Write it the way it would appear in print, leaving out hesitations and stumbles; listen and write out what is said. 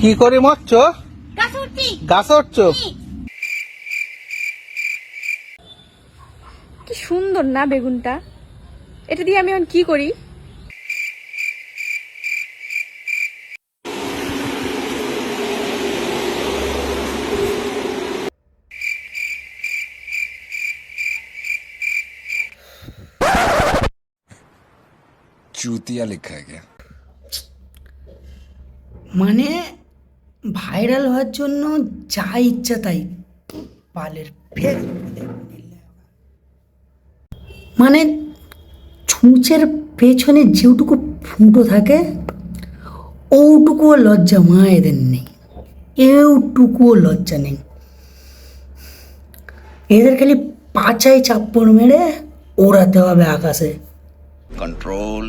কি করে মরছ? গাছ উঠছ? কি সুন্দর না বেগুনটা, এটা দিয়ে আমি এখন কি করি? चूतिया लिखा है क्या? মানে ভাইরাল হওয়ার জন্য যা ইচ্ছা তাই পালের ফের মানে ছুঁচের পেছনে যেটুকু ফুটো থাকে ওটুকুও লজ্জা মায়েদের নেই, এটুকুও লজ্জা নেই। এদের খালি পাচাই চাপ্পড় মেরে ওড়াতে হবে আকাশে। कंट्रोल